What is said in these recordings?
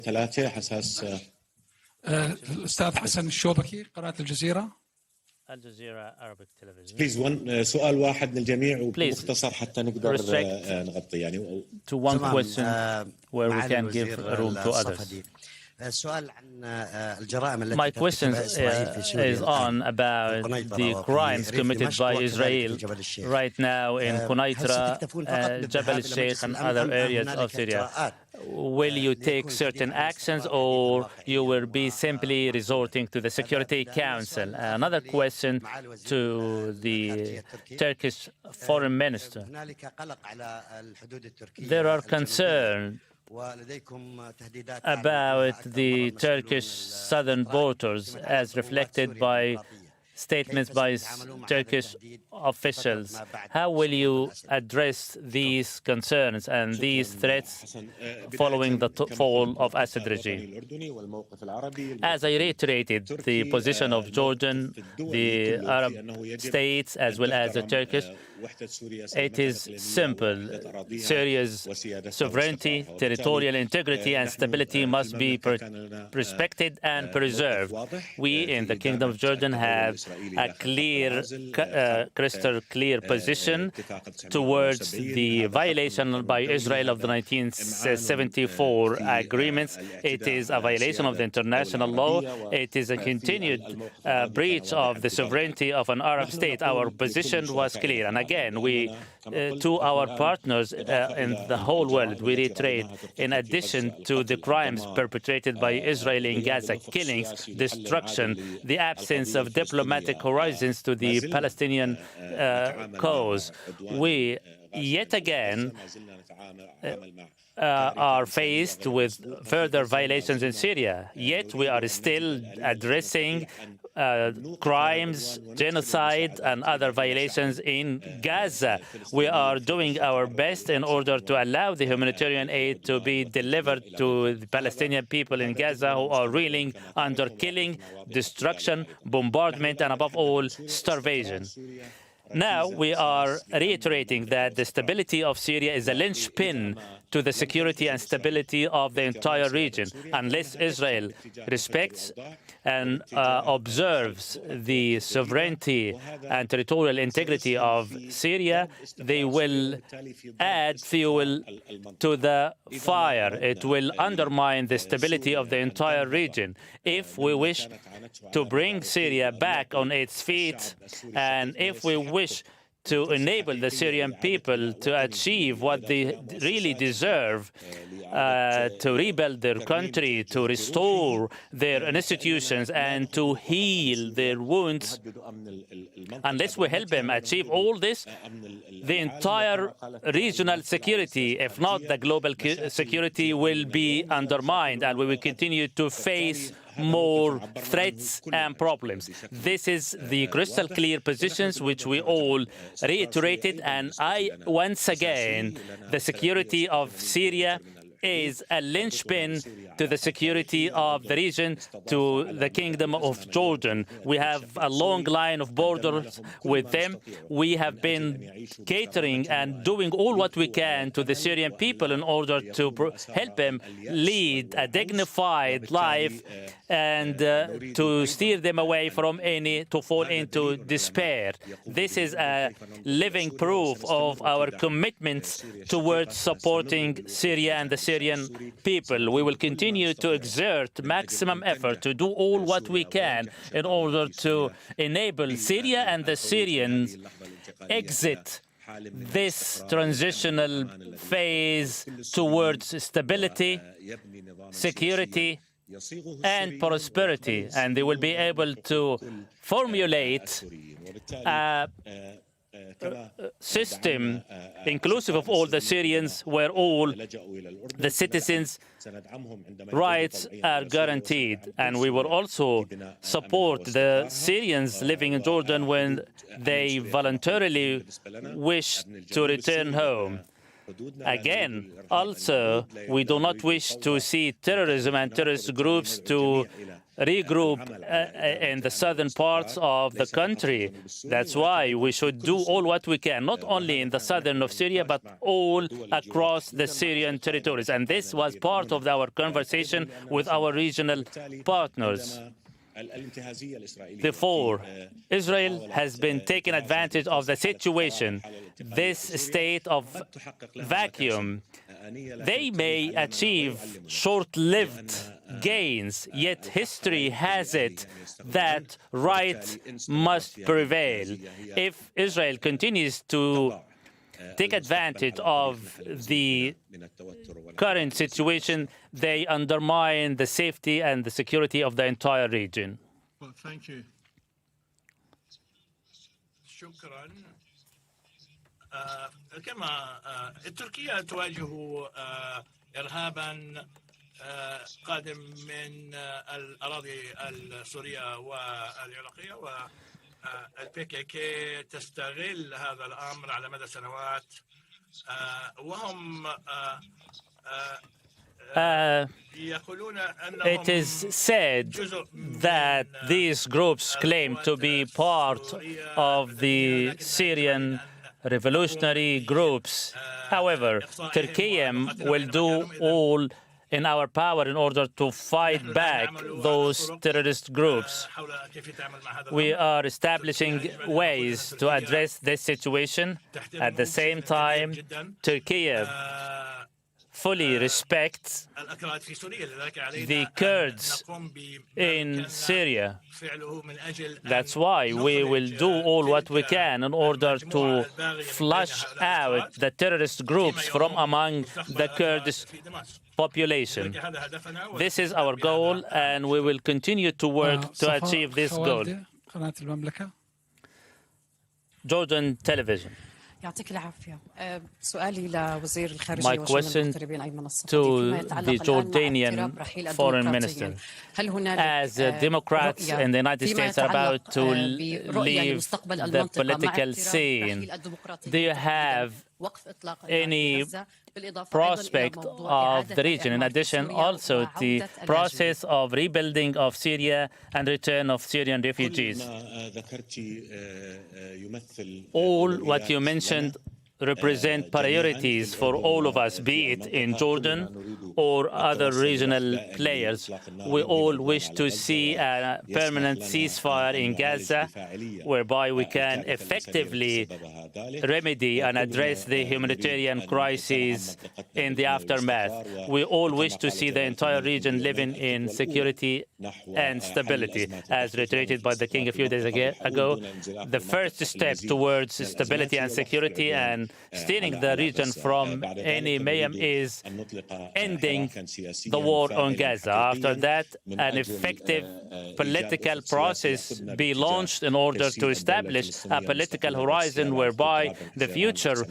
ثلاثة حساس الأستاذ حسن الشوبكي قناة الجزيرة. Aljazeera Arabic television. بليز سؤال واحد للجميع وبمختصر حتى نقدر نغطي يعني. To one question where we can give room to others. My question is on about the crimes committed by Israel right now in Quneitra, Jabal al-Sheikh and other areas of Syria. Will you take certain actions or you will be simply resorting to the Security Council? Another question to the Turkish Foreign Minister. There are concerns about the Turkish southern borders as reflected by statements by Turkish officials. How will you address these concerns and these threats following the fall of Assad regime? As I reiterated, the position of Jordan, the Arab states, as well as the Turkish, it is simple. Syria's sovereignty, territorial integrity, and stability must be respected and preserved. We in the Kingdom of Jordan have a clear, crystal clear position towards the violation by Israel of the 1974 agreements. It is a violation of the international law. It is a continued breach of the sovereignty of an Arab state. Our position was clear. And again, we, to our partners in the whole world, we reiterate, in addition to the crimes perpetrated by Israel in Gaza, killings, destruction, the absence of diplomatic horizons to the Palestinian cause, we yet again are faced with further violations in Syria. Yet we are still addressing crimes, genocide, and other violations in Gaza. We are doing our best in order to allow the humanitarian aid to be delivered to the Palestinian people in Gaza who are reeling under killing, destruction, bombardment, and above all, starvation. Now we are reiterating that the stability of Syria is a linchpin to the security and stability of the entire region. Unless Israel respects and observes the sovereignty and territorial integrity of Syria, they will add fuel to the fire. It will undermine the stability of the entire region. If we wish to bring Syria back on its feet, and if we wish to enable the Syrian people to achieve what they really deserve, to rebuild their country, to restore their institutions, and to heal their wounds. Unless we help them achieve all this, the entire regional security, if not the global security, will be undermined, and we will continue to face more threats and problems. This is the crystal clear positions which we all reiterated, and once again, the security of Syria is a linchpin to the security of the region, to the Kingdom of Jordan. We have a long line of borders with them. We have been catering and doing all what we can to the Syrian people in order to help them lead a dignified life and to steer them away from to fall into despair. This is a living proof of our commitments towards supporting Syria and the Syrian people. We will continue to exert maximum effort to do all what we can in order to enable Syria and the Syrians exit this transitional phase towards stability, security, and prosperity, and they will be able to formulate a system inclusive of all the Syrians, where all the citizens' rights are guaranteed. And we will also support the Syrians living in Jordan when they voluntarily wish to return home. Again, also, we do not wish to see terrorism and terrorist groups to regroup in the southern parts of the country. That's why we should do all what we can, not only in the southern of Syria, but all across the Syrian territories. And this was part of our conversation with our regional partners. Therefore, Israel has been taking advantage of the situation, this state of vacuum. They may achieve short-lived gains, yet history has it that right must prevail. If Israel continues to take advantage of the current situation, they undermine the safety and the security of the entire region. Well, thank you. شكرا. كما تركيا تواجه إرهابا قادم من الأراضي السورية والعراقية، والPKK تستغل هذا الأمر على مدى سنوات، وهم It is said that these groups claim to be part of the Syrian revolutionary groups. However, Turkey will do all in our power in order to fight back those terrorist groups. We are establishing ways to address this situation. At the same time, Turkey fully respects the Kurds in Syria. That's why we will do all what we can in order to flush out the terrorist groups from among the Kurdish population. This is our goal, and we will continue to work to achieve this goal. Jordan Television. My question to the Jordanian foreign minister. As Democrats in the United States are about to leave the political scene, do you have any prospect of the region? In addition, also the process of rebuilding of Syria and return of Syrian refugees. All what you mentioned represent priorities for all of us, be it in Jordan or other regional players. We all wish to see a permanent ceasefire in Gaza, whereby we can effectively remedy and address the humanitarian crisis in the aftermath. We all wish to see the entire region living in security and stability. As reiterated by the King a few days ago, the first step towards stability and security and steering the region from any mayhem is ending the war on Gaza. After that, an effective political process be launched in order to establish a political horizon whereby the future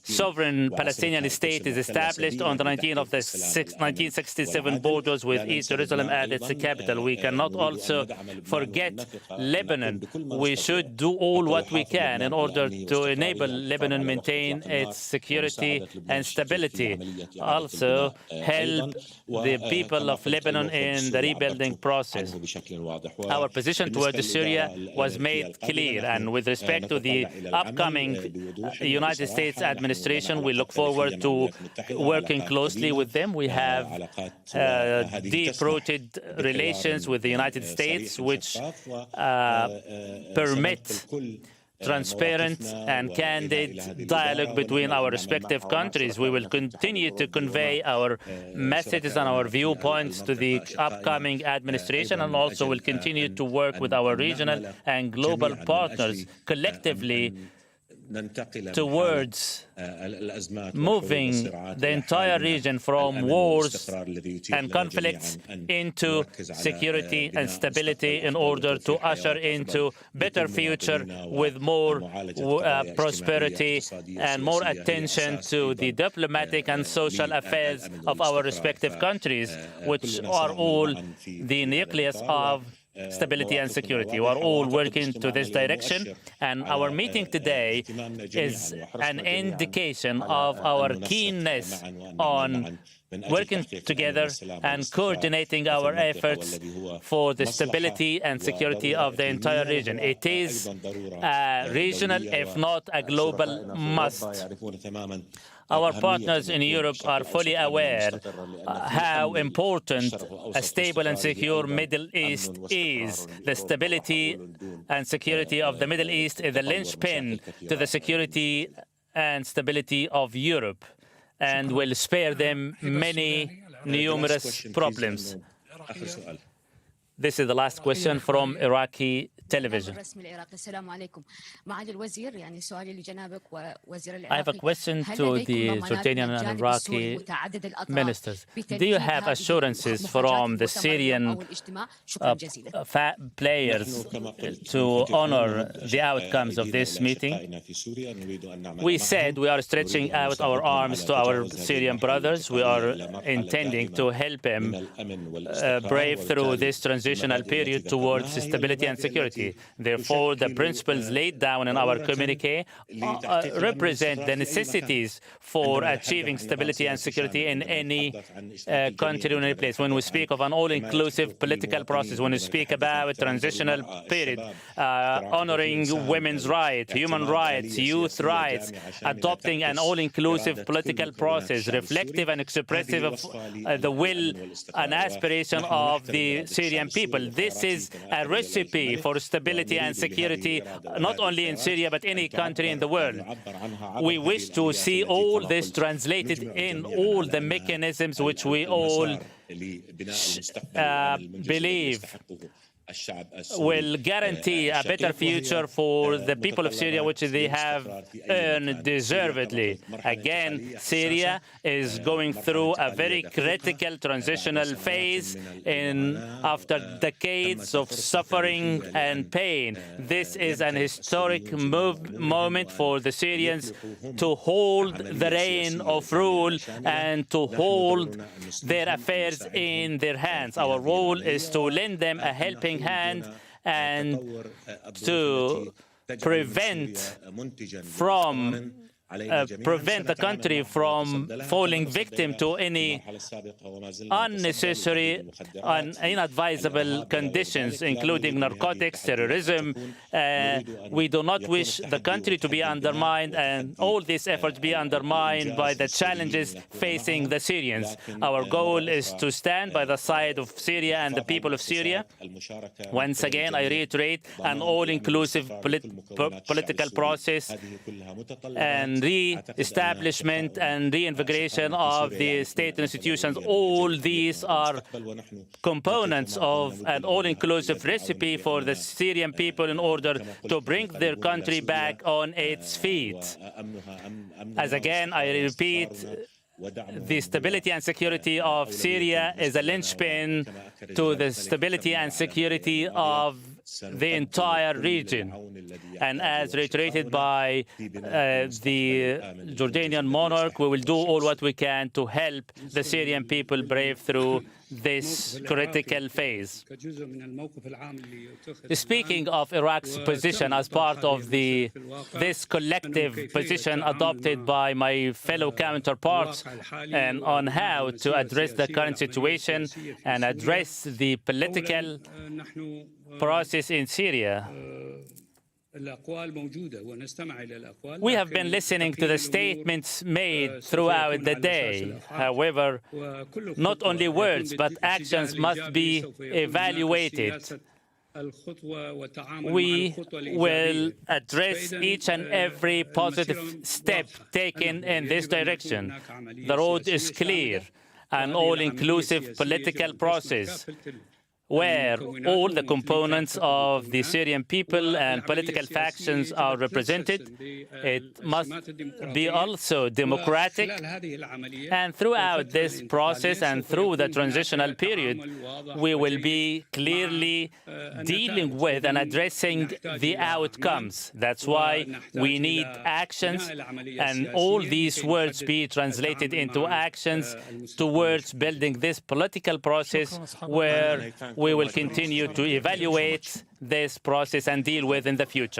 sovereign Palestinian state is established on the 1967 borders with East Jerusalem as its capital. We cannot also forget Lebanon. We should do all what we can in order to enable Lebanon maintain its security and stability. Also, help the people of Lebanon in the rebuilding process. Our position towards Syria was made clear, and with respect to the upcoming United States administration, we look forward to working closely with them. We have deep-rooted relations with the United States, which permit transparent and candid dialogue between our respective countries. We will continue to convey our messages and our viewpoints to the upcoming administration, and also will continue to work with our regional and global partners collectively towards moving the entire region from wars and conflicts into security and stability in order to usher into better future with more prosperity and more attention to the diplomatic and social affairs of our respective countries, which are all the nucleus of stability and security. We are all working to this direction, and our meeting today is an indication of our keenness on working together and coordinating our efforts for the stability and security of the entire region. It is a regional, if not a global must. Our partners in Europe are fully aware how important a stable and secure Middle East is. The stability and security of the Middle East is the linchpin to the security and stability of Europe, and will spare them many numerous problems. This is the last question from Iraqi television. I have a question to the Jordanian and Iraqi ministers. Do you have assurances from the Syrian players to honor the outcomes of this meeting? We said we are stretching out our arms to our Syrian brothers. We are intending to help them brave through this transitional period towards stability and security. Therefore, the principles laid down in our communiqué represent the necessities for achieving stability and security in any country or any place. When we speak of an all-inclusive political process, when we speak about a transitional period, honoring women's rights, human rights, youth rights, adopting an all-inclusive political process, reflective and expressive of the will and aspiration of the Syrian people. This is a recipe for stability and security, not only in Syria, but any country in the world. We wish to see all this translated in all the mechanisms which we all believe will guarantee a better future for the people of Syria, which they have earned deservedly. Again, Syria is going through a very critical transitional phase after decades of suffering and pain. This is an historic moment for the Syrians to hold the reign of rule and to hold their affairs in their hands. Our role is to lend them a helping hand and to prevent the country from falling victim to any unnecessary and inadvisable conditions, including narcotics, terrorism. We do not wish the country to be undermined and all these efforts be undermined by the challenges facing the Syrians. Our goal is to stand by the side of Syria and the people of Syria. Once again, I reiterate, an all-inclusive political process and re-establishment and reinvigoration of the state institutions. All these are components of an all-inclusive recipe for the Syrian people in order to bring their country back on its feet. As again, I repeat, the stability and security of Syria is a linchpin to the stability and security of the entire region. And as reiterated by the Jordanian monarch, we will do all what we can to help the Syrian people brave through this critical phase. Speaking of Iraq's position as part of this collective position adopted by my fellow counterparts and on how to address the current situation and address the political process in Syria, we have been listening to the statements made throughout the day. However, not only words, but actions must be evaluated. We will address each and every positive step taken in this direction. The road is clear, an all-inclusive political process where all the components of the Syrian people and political factions are represented. It must be also democratic. And throughout this process and through the transitional period, we will be clearly dealing with and addressing the outcomes. That's why we need actions, and all these words be translated into actions towards building this political process where we will continue to evaluate this process and deal with in the future.